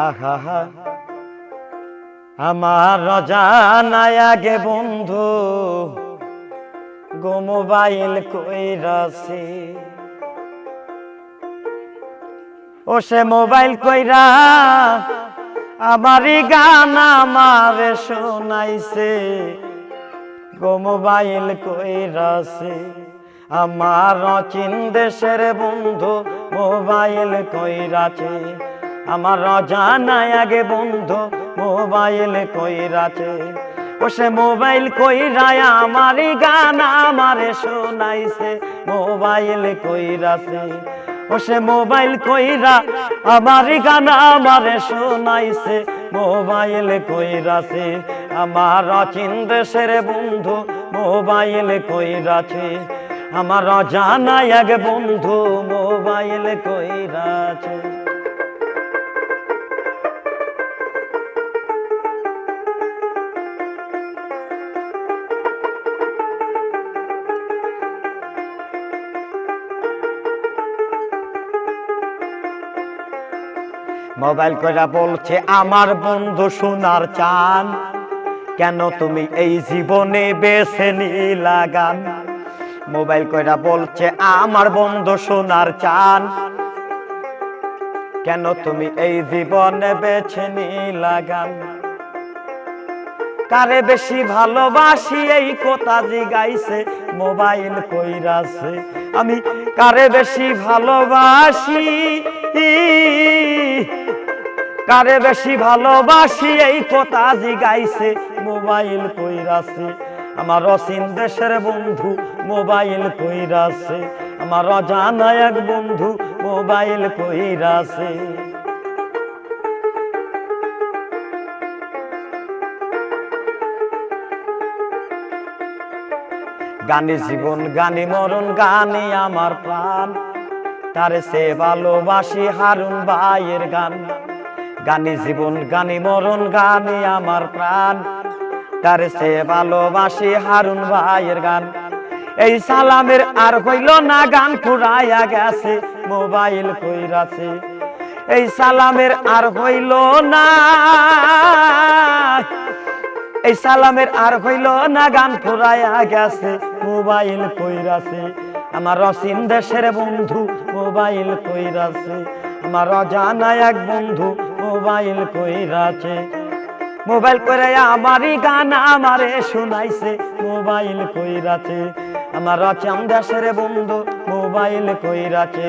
আহা আমার জানায় আগে বন্ধু গো মোবাইল কইরাছে ও সে মোবাইল কইরা আমারই গান আমারে শোনাইছে গো মোবাইল কইরাছে আমার অচিন দেশের বন্ধু মোবাইল কইরাছে আমার জানায় আগে বন্ধু মোবাইল কইরাছে ও সে মোবাইল কইরা আমারই গান আমারে শোনাইছে মোবাইল কইরাছে ও সে মোবাইল কইরা আমারই গান আমারে শোনাইছে মোবাইল কইরাছে আমার অচিন দেশের বন্ধু মোবাইল কইরাছে আমার জানায় আগে বন্ধু মোবাইল কইরাছে মোবাইল কইরা বলছে আমার বন্ধু সোনার চান কেন তুমি এই জীবনে বেছে নিলা গান মোবাইল কইরা বলছে আমার বন্ধু সোনার চান কেন তুমি এই জীবনে বেছে নিলা গান কারে বেশি ভালোবাসি এই কথা জিগাইছে মোবাইল কইরাছে আমি কারে বেশি ভালোবাসি কারে বেশি ভালোবাসি এই কথা জিগাইছে মোবাইল কইরাছে আমার অচিন দেশের বন্ধু মোবাইল কইরাছে আমার অজানা এক বন্ধু মোবাইল কইরাছে গানে জীবন গানে মরণ গানে আমার প্রাণ তারে সে ভালোবাসি হারুন ভাইয়ের গান গানে জীবন গানে মরণ গানে আমার প্রাণ তারে সে ভালোবাসি হারুন ভাইয়ের গান এই সালামের আর হইল না গান ফুরাইয়া গেছে মোবাইল কইরাছে এই সালামের আর হইল না এই সালামের আর হইল না গান ফুরাইয়া গেছে মোবাইল কইরাছে আমার অচিন দেশের বন্ধু মোবাইল কইরাছে আমার অজানা এক বন্ধু মোবাইল কইরাছে মোবাইল করে আমারই গান আমারে শোনাইছে মোবাইল কইরাছে আমার অচিন দেশের বন্ধু মোবাইল কইরাছে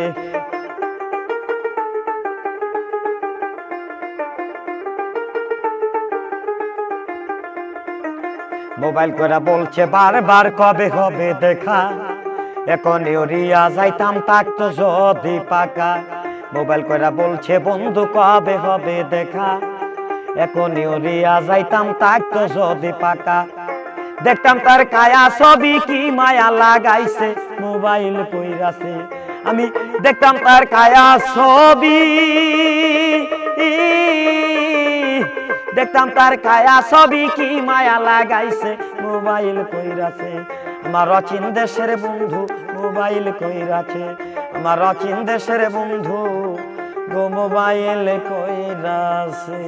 মোবাইল করে বলছে বারবার কবে হবে দেখা এখন রিয়া যাইতাম থাকতো যদি পাকা মোবাইল করে বলছে বন্ধু কবে হবে দেখা এখন রিয়া যাইতাম থাকতো যদি পাকা দেখতাম তার কায়া ছবি কি মায়া লাগাইছে মোবাইল কইরাছে আমি দেখতাম তার কায়া ছবি দেখতাম তার কায়া ছবি কি মায়া লাগাইছে মোবাইল কইরাছে আমার অচিন দেশের বন্ধু মোবাইল কইরাছে আমার অচিন দেশের বন্ধু গো মোবাইল কইরাছে।